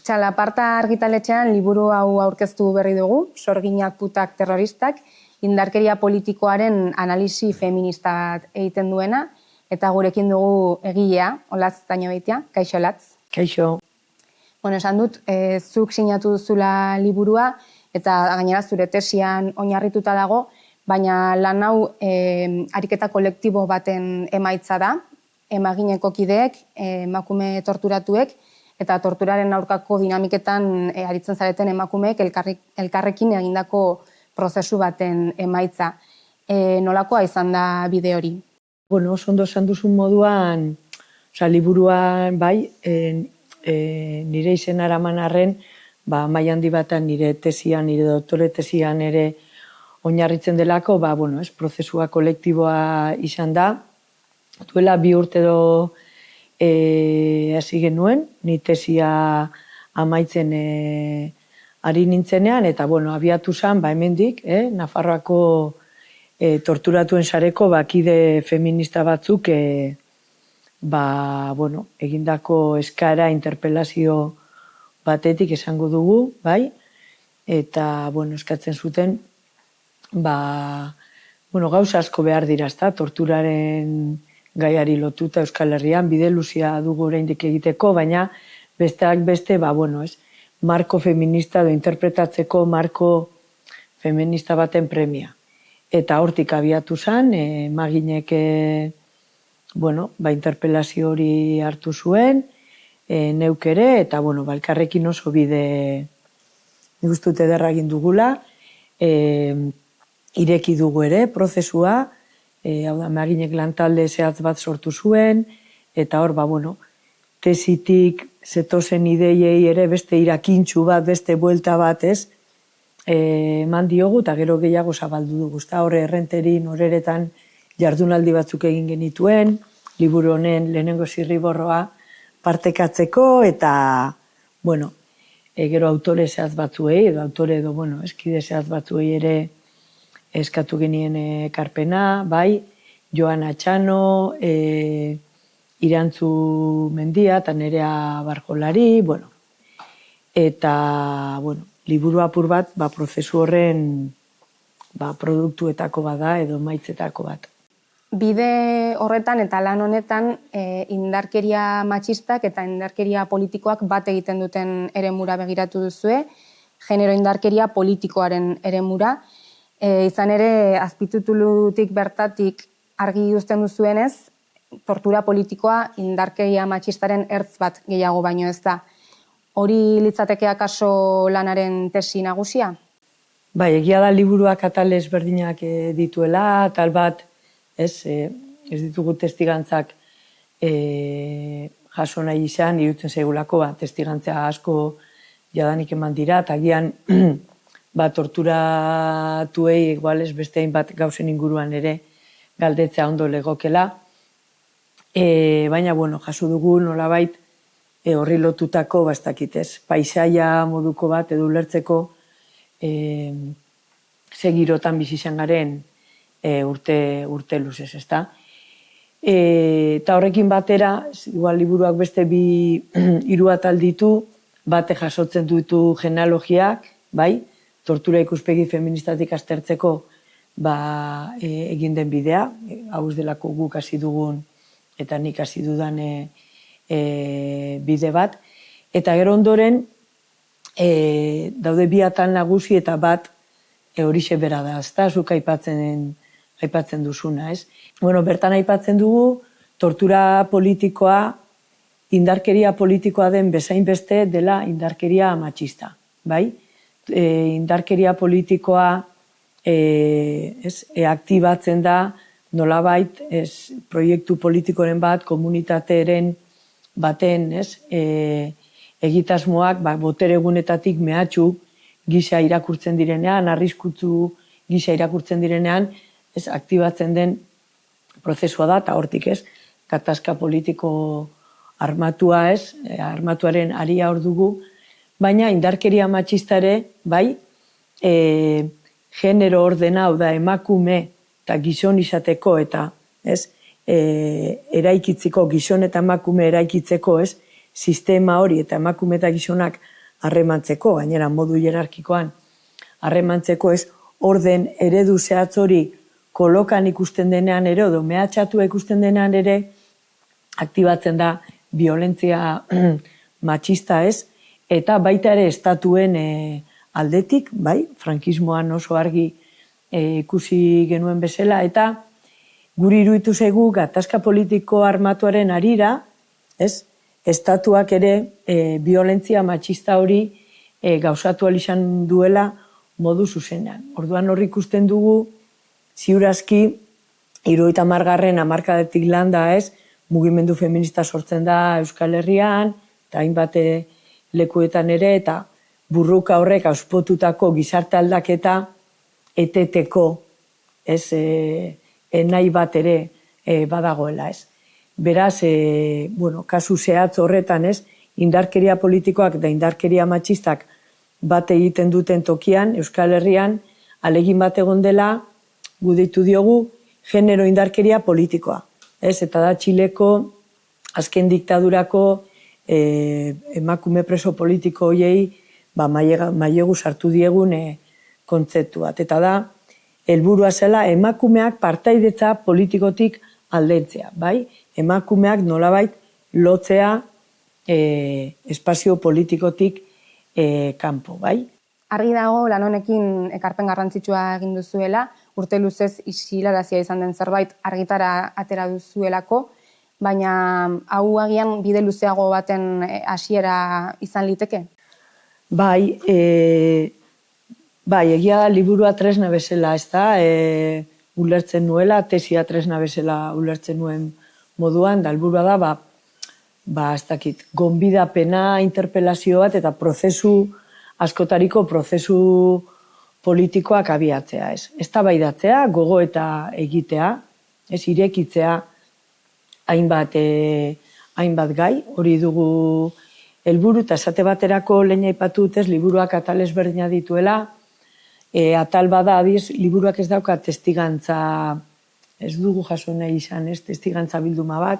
Txalaparta argitaletxean liburu hau aurkeztu berri dugu, Sorginak putak terroristak, indarkeria politikoaren analisi feminista bat egiten duena, eta gurekin dugu egilea, Olatz Tañobeitia, kaixo Olatz. Kaixo. Bueno, esan dut, zuk sinatu duzula liburua, eta gainera zure tesian oinarrituta dago, baina lan hau ariketa kolektibo baten emaitza da, emagineko kideek, emakume torturatuek, eta torturaren aurkako dinamiketan aritzen zareten emakumeek elkarrekin egindako prozesu baten emaitza. Nolakoa izan da bide hori? Bueno, ondo esan duzun moduan, liburuan bai, nire izen araman arren, mai handi batan nire tesian, nire doktore tesian ere oinarritzen delako, prozesua kolektiboa izan da. Duela 2 urte edo hasi genuen, ni tesia amaitzen ari nintzenean, eta abiatu zen, hemendik, Nafarroako torturatuen sareko kide feminista batzuk egindako eskara interpelazio batetik esango dugu, bai, eta eskatzen zuten gauza asko behar dira, torturaren gaiari lotuta Euskal Herrian, bide luzea dugu oraindik egiteko, baina besteak beste, marko feminista edo interpretatzeko marko feminista baten premia. Eta hortik abiatu zen, emaginek interpelazio hori hartu zuen, neuk ere, eta elkarrekin oso bide nik uste dut ederra egin dugula, ireki dugu ere, prozesua, emaginek lantalde zehatz bat sortu zuen, eta hor, tesitik zetozen ideiei ere beste irakintxu bat, beste buelta bat, eman diogu, eta gero gehiago zabaldu dugu. Horre errenterin, horeretan jardunaldi batzuk egin genituen, liburu honen lehenengo zirriborroa partekatzeko, eta, gero autore zehatz batzuei, eskide zehatz batzuei ere eskatu genien ekarpena, bai, Joana Txano, Irantzu Mendia, eta Nerea Barjolari, eta, liburu apur bat, prozesu horren produktuetako bada edo maitzetako bat. Bide horretan eta lan honetan indarkeria matxistak eta indarkeria politikoak bat egiten duten eremura begiratu duzue, genero indarkeria politikoaren eremura. Izan ere, azpititulutik bertatik argi uzten duzuenez, tortura politikoa indarkeria matxistaren ertz bat gehiago baino ez da. Hori litzateke akaso lanaren tesi nagusia? Egia da liburuak atal ezberdinak dituela, tal bat, ez ditugu testigantzak jaso nahi izan, irutzen zaigulako, testigantza asko jadanik eman dira, eta agian torturatuei igual ez beste hainbat gauzen inguruan ere galdetzea ondo legokela. Baina, jaso dugu nolabait horri lotutako, paisaia moduko bat edo ulertzeko segirotan bizi izan garen urte luzez, ezta? Eta horrekin batera, igual liburuak beste 3 atal ditu, bate jasotzen ditu genealogiak, bai, tortura ikuspegi feministatik aztertzeko egin den bidea, hau ez delako guk hasi dugun eta nik hasi dudan bide bat. Eta gero ondoren, daude 2 atal nagusi eta bat horixe bera da, ezta, zuk aipatzen duzuna, ez? Bertan aipatzen dugu, tortura politikoa, indarkeria politikoa den bezain beste dela indarkeria matxista, bai? Indarkeria politikoa aktibatzen da nolabait proiektu politikoren bat, komunitateren baten egitasmoak botere egunetatik mehatxu gisa irakurtzen direnean, arriskutsu gisa irakurtzen direnean, aktibatzen den prozesua da, eta hortik gatazka politiko armatua armatuaren aria hor dugu, baina indarkeria matxistare, bai, genero ordena, hau da, emakume eta gizon izateko, eta eraikitzeko, gizon eta emakume eraikitzeko, sistema hori eta emakume eta gizonak harremantzeko, gainera modu hierarkikoan harremantzeko, ez orden eredu zehatz hori kolokan ikusten denean ere, edo mehatxatua ikusten denean ere, aktibatzen da violentzia matxista, ez? Eta baita ere estatuen aldetik, bai, frankismoan oso argi ikusi genuen bezala, eta guri iruditu zaigu gatazka politiko armatuaren arira, ez? Estatuak ere violentzia matxista hori gauzatu ahal izan duela modu zuzenean. Orduan hor ikusten dugu, ziur aski, 70. hamarkadetik landa, ez? Mugimendu feminista sortzen da Euskal Herrian, eta hainbat lekuetan ere, eta burruka horrek auspotutako gizarte aldaketa eteteko, ez, nahi bat ere badagoela, ez. Beraz, bueno, kasu zehatz horretan, ez, indarkeria politikoak da indarkeria matxistak bat egiten duten tokian, Euskal Herrian, alegin bat egon dela, gu deitu diogu, genero indarkeria politikoa. Ez, eta da Txileko azken diktadurako emakume preso politiko hoiei mailegu sartu diegun kontzeptu bat. Eta da, helburua zela emakumeak partaidetza politikotik aldentzea, bai? Emakumeak nolabait lotzea espazio politikotik kanpo, bai? Argi dago lan honekin ekarpen garrantzitsua egin duzuela, urte luzez isilarazia izan den zerbait argitara atera duzuelako, baina hau agian bide luzeago baten hasiera izan liteke? Bai, egia da liburua tresna bezala, ez da, ulertzen nuela, tesia tresna bezala ulertzen nuen moduan, da helburua da, ez dakit, gonbidapena, interpelazio bat eta askotariko prozesu politikoak abiatzea, ez. Eztabaidatzea, gogo eta egitea, ez, irekitzea hainbat gai, hori dugu helburu, eta esate baterako lehen aipatu dut, liburuak atal ezberdina dituela, atal bada, adiz, liburuak ez dauka testigantza, ez dugu jaso nahi izan, ez, testigantza bilduma bat,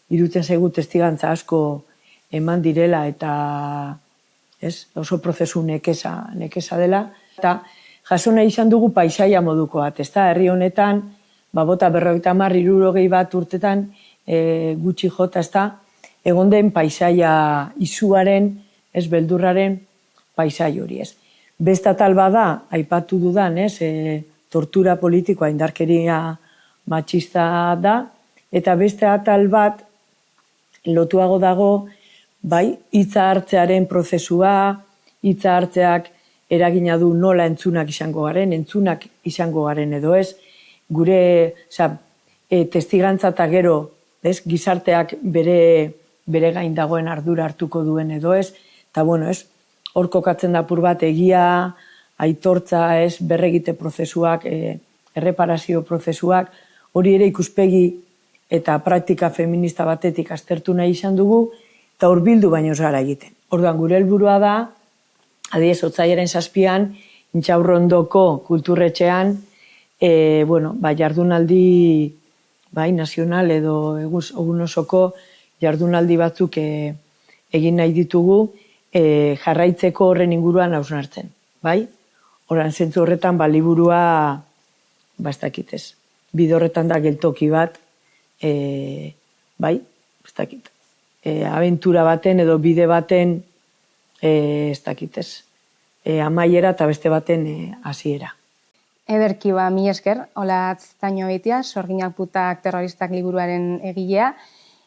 iruditzen zaigu testigantza asko eman direla eta ez, oso prozesu nekeza dela, eta jaso nahi izan dugu paisaia moduko bat, ez da, herri honetan, bota 50-60 bat urtetan gutxi jota, ez da, egon den paisaia izuaren, ez, beldurraren paisai hori, ez. Beste atal bada, aipatu dudan, ez, tortura politikoa indarkeria matxista da, eta beste atal bat lotuago dago, bai, hitza hartzearen prozesua, hitza hartzeak eragina du nola entzunak izango garen edo ez, gure testigantza eta gero, ez, gizarteak bere gain dagoen ardura hartuko duen edo ez, eta bueno, ez, hor kokatzen da apur bat egia, aitortza, ez, berregite prozesuak, erreparazio prozesuak, hori ere ikuspegi eta praktika feminista batetik aztertu nahi izan dugu, eta hurbildu baino ez gara egiten. Orduan, gure helburua da, adiez, otsailaren 7an, Intxaurrondoko kulturretxean, jardunaldi nazional edo egun osoko jardunaldi batzuk egin nahi ditugu, jarraitzeko horren inguruan hausnartzen. Horan zentzu horretan, liburua, ez dakitez, bide horretan da geltoki bat, ez dakit, abentura baten edo bide baten, ez dakitez, amaiera eta beste baten hasiera. Ederki, mila esker, Olatz Taño Beitia, Sorginak putak terroristak liburuaren egilea,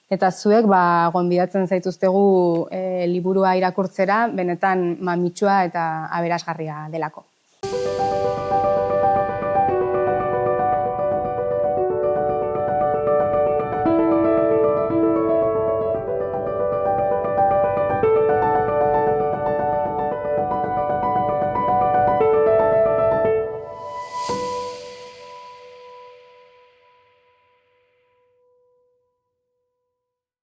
eta zuek gonbidatzen zaituztegu liburua irakurtzera, benetan mamitsua eta aberasgarria delako.